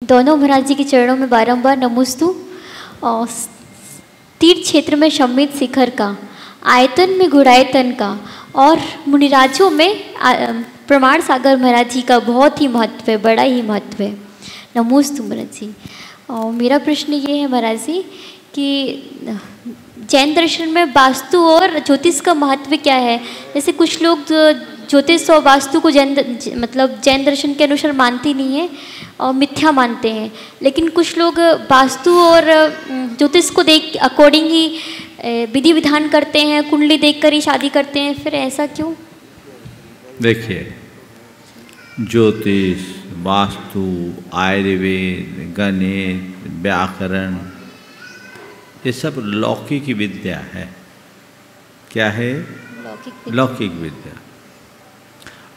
दोनों महाराज जी के चरणों में बारंबार नमोस्तु। और तीर्थ क्षेत्र में शमित शिखर का, आयतन में गुणायतन का और मुनिराजों में प्रमाण सागर महाराज जी का बहुत ही महत्व है, बड़ा ही महत्व है। नमोस्तु महाराज जी। और मेरा प्रश्न ये है महाराज जी कि जैन दर्शन में वास्तु और ज्योतिष का महत्व क्या है? जैसे कुछ लोग ज्योतिष और वास्तु को जैन दर्शन के अनुसार मानते नहीं है और मिथ्या मानते हैं, लेकिन कुछ लोग वास्तु और ज्योतिष को देख अकॉर्डिंग ही विधि विधान करते हैं, कुंडली देखकर ही शादी करते हैं, फिर ऐसा क्यों? देखिए, ज्योतिष, वास्तु, आयुर्वेद, गणित, व्याकरण, ये सब लौकिक विद्या है। क्या है? लौकिक विद्या।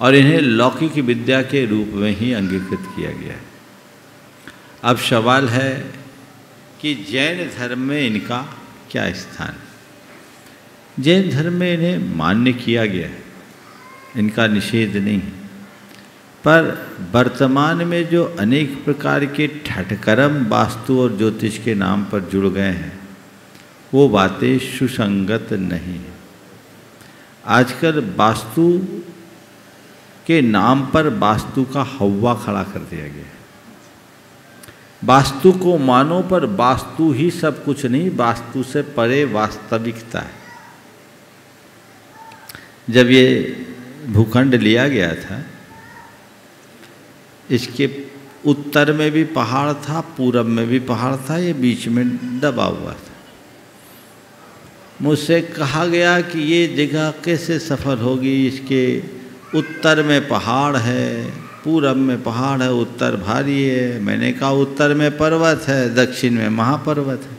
और इन्हें लौकिक विद्या के रूप में ही अंगीकृत किया गया है। अब सवाल है कि जैन धर्म में इनका क्या स्थान है? जैन धर्म में इन्हें मान्य किया गया है, इनका निषेध नहीं है, पर वर्तमान में जो अनेक प्रकार के ठटकर्म वास्तु और ज्योतिष के नाम पर जुड़ गए हैं, वो बातें सुसंगत नहीं है। आजकल वास्तु के नाम पर वास्तु का हव्वा खड़ा कर दिया गया है। वास्तु को मानो, पर वास्तु ही सब कुछ नहीं, वास्तु से परे वास्तविकता है। जब ये भूखंड लिया गया था, इसके उत्तर में भी पहाड़ था, पूरब में भी पहाड़ था, ये बीच में दबा हुआ था। मुझसे कहा गया कि ये जगह कैसे सफल होगी, इसके उत्तर में पहाड़ है, पूरब में पहाड़ है, उत्तर भारी है। मैंने कहा उत्तर में पर्वत है, दक्षिण में महापर्वत है।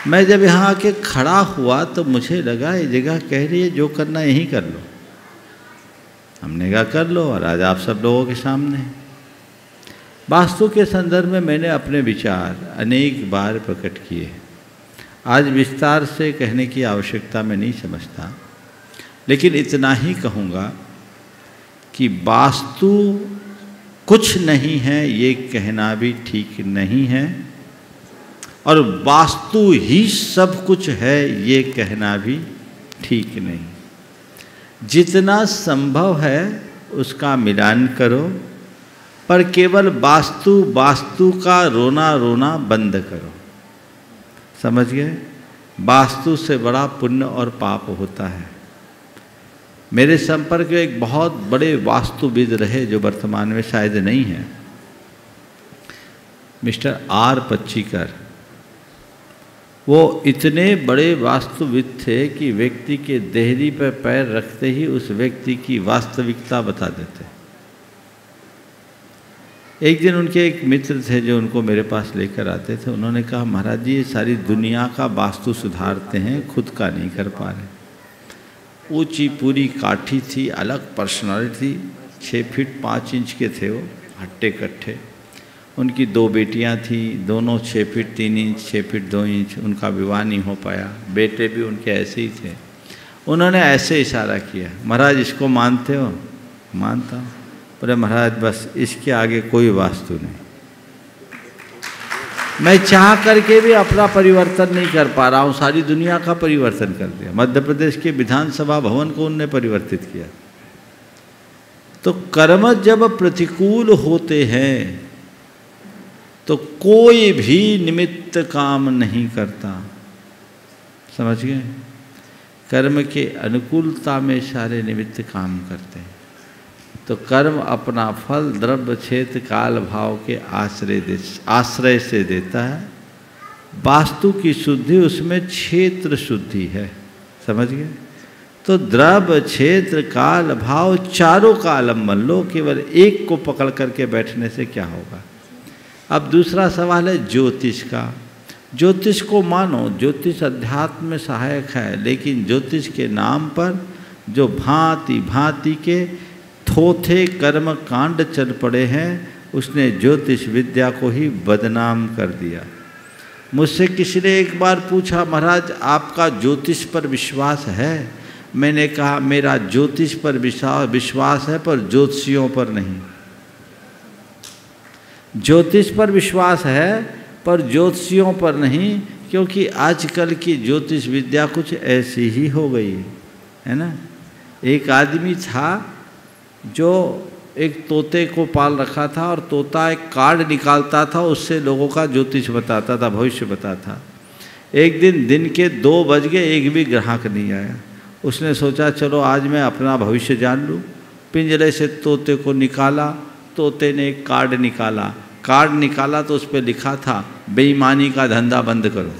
मैं जब यहाँ आके खड़ा हुआ तो मुझे लगा ये जगह कह रही है जो करना यहीं कर लो। हमने कहा कर लो, और आज आप सब लोगों के सामने। वास्तु के संदर्भ में मैंने अपने विचार अनेक बार प्रकट किए। आज विस्तार से कहने की आवश्यकता मैं नहीं समझता, लेकिन इतना ही कहूँगा कि वास्तु कुछ नहीं है ये कहना भी ठीक नहीं है, और वास्तु ही सब कुछ है ये कहना भी ठीक नहीं। जितना संभव है उसका मिलान करो, पर केवल वास्तु का रोना रोना बंद करो। समझ गए? वास्तु से बड़ा पुण्य और पाप होता है। मेरे संपर्क में एक बहुत बड़े वास्तुविद रहे जो वर्तमान में शायद नहीं है, मिस्टर आर पच्चीकर। वो इतने बड़े वास्तुविद थे कि व्यक्ति के देहरी पर पैर रखते ही उस व्यक्ति की वास्तविकता बता देते। एक दिन उनके एक मित्र थे जो उनको मेरे पास लेकर आते थे। उन्होंने कहा, महाराज जी ये सारी दुनिया का वास्तु सुधारते हैं, खुद का नहीं कर पा रहे। ऊंची पूरी काठी थी, अलग पर्सनालिटी थी, 6 फीट 5 इंच के थे वो, हट्टे कट्ठे। उनकी 2 बेटियां थी, दोनों 6 फीट 3 इंच 6 फीट 2 इंच। उनका विवाह नहीं हो पाया। बेटे भी उनके ऐसे ही थे। उन्होंने ऐसे इशारा किया, महाराज इसको मानते हो? मानता हूँ। बोले महाराज बस इसके आगे कोई वास्तु नहीं। मैं चाह करके भी अपना परिवर्तन नहीं कर पा रहा हूँ, सारी दुनिया का परिवर्तन कर दिया। मध्य प्रदेश के विधानसभा भवन को उनने परिवर्तित किया। तो कर्म जब प्रतिकूल होते हैं तो कोई भी निमित्त काम नहीं करता। समझ गए? कर्म के अनुकूलता में सारे निमित्त काम करते हैं। तो कर्म अपना फल द्रव्य क्षेत्र काल भाव के आश्रय से देता है। वास्तु की शुद्धि उसमें क्षेत्र शुद्धि है। समझ गए? तो द्रव्य क्षेत्र काल भाव चारों का अवलंबन लो, केवल एक को पकड़ करके बैठने से क्या होगा। अब दूसरा सवाल है ज्योतिष का। ज्योतिष को मानो, ज्योतिष अध्यात्म में सहायक है, लेकिन ज्योतिष के नाम पर जो भांति भांति के थोथे कर्म कांड चल पड़े हैं, उसने ज्योतिष विद्या को ही बदनाम कर दिया। मुझसे किसी ने एक बार पूछा, महाराज आपका ज्योतिष पर विश्वास है? मैंने कहा मेरा ज्योतिष पर विश्वास है, पर ज्योतिषियों पर नहीं। ज्योतिष पर विश्वास है पर ज्योतिषियों पर नहीं, क्योंकि आजकल की ज्योतिष विद्या कुछ ऐसी ही हो गई है ना। एक आदमी था जो एक तोते को पाल रखा था और तोता एक कार्ड निकालता था, उससे लोगों का ज्योतिष बताता था, भविष्य बताता था। एक दिन के 2 बज गए, एक भी ग्राहक नहीं आया। उसने सोचा चलो आज मैं अपना भविष्य जान लूँ। पिंजरे से तोते को निकाला, तोते ने एक कार्ड निकाला तो उस पर लिखा था बेईमानी का धंधा बंद करो।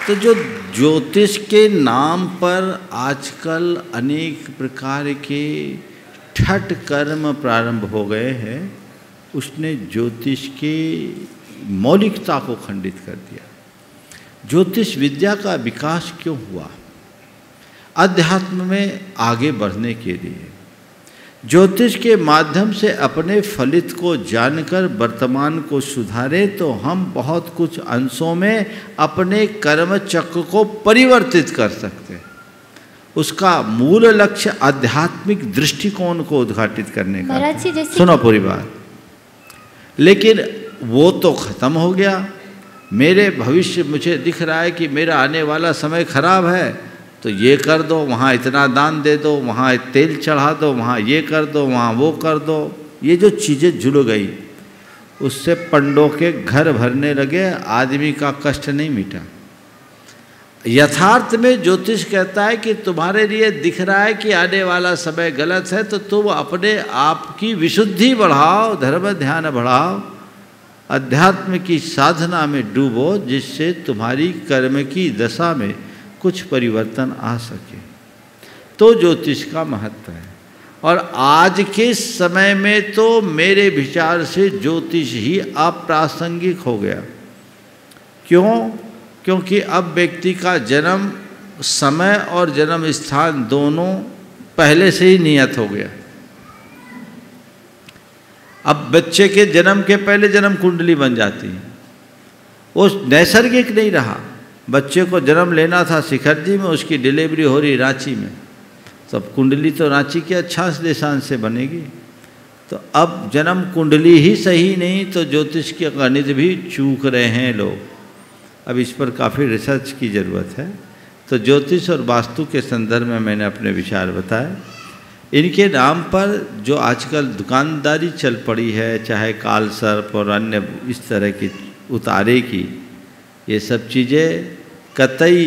तो जो ज्योतिष के नाम पर आजकल अनेक प्रकार के ठट कर्म प्रारंभ हो गए हैं, उसने ज्योतिष के मौलिकता को खंडित कर दिया। ज्योतिष विद्या का विकास क्यों हुआ? अध्यात्म में आगे बढ़ने के लिए। ज्योतिष के माध्यम से अपने फलित को जानकर वर्तमान को सुधारे तो हम बहुत कुछ अंशों में अपने कर्म चक्र को परिवर्तित कर सकते हैं। उसका मूल लक्ष्य आध्यात्मिक दृष्टिकोण को उद्घाटित करने का। सुनो पूरी बात। लेकिन वो तो खत्म हो गया। मेरे भविष्य मुझे दिख रहा है कि मेरा आने वाला समय खराब है, तो ये कर दो, वहाँ इतना दान दे दो, वहाँ तेल चढ़ा दो, वहाँ ये कर दो, वहाँ वो कर दो। ये जो चीज़ें जुड़ गई उससे पंडों के घर भरने लगे, आदमी का कष्ट नहीं मिटा। यथार्थ में ज्योतिष कहता है कि तुम्हारे लिए दिख रहा है कि आने वाला समय गलत है, तो तुम अपने आप की विशुद्धि बढ़ाओ, धर्म ध्यान बढ़ाओ, अध्यात्म की साधना में डूबो, जिससे तुम्हारी कर्म की दशा में कुछ परिवर्तन आ सके। तो ज्योतिष का महत्व है। और आज के समय में तो मेरे विचार से ज्योतिष ही अप्रासंगिक हो गया। क्यों? क्योंकि अब व्यक्ति का जन्म समय और जन्म स्थान दोनों पहले से ही नियत हो गया। अब बच्चे के जन्म के पहले जन्म कुंडली बन जाती है, वो नैसर्गिक नहीं रहा। बच्चे को जन्म लेना था शिखरजी में, उसकी डिलीवरी हो रही रांची में, तब कुंडली तो रांची के अच्छांश देशांश से बनेगी। तो अब जन्म कुंडली ही सही नहीं तो ज्योतिष के गणित भी चूक रहे हैं लोग। अब इस पर काफ़ी रिसर्च की ज़रूरत है। तो ज्योतिष और वास्तु के संदर्भ में मैंने अपने विचार बताए। इनके नाम पर जो आजकल दुकानदारी चल पड़ी है, चाहे काल सर्प और अन्य इस तरह की उतारे की, ये सब चीज़ें कतई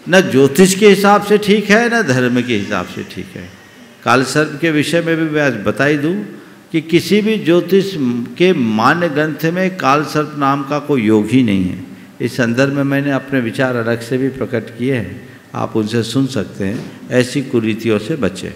न ज्योतिष के हिसाब से ठीक है न धर्म के हिसाब से ठीक है। काल सर्प के विषय में भी मैं आज बता ही दूँ कि किसी भी ज्योतिष के मान्य ग्रंथ में काल सर्प नाम का कोई योग ही नहीं है। इस संदर्भ में मैंने अपने विचार अलग से भी प्रकट किए हैं, आप उनसे सुन सकते हैं। ऐसी कुरीतियों से बचें।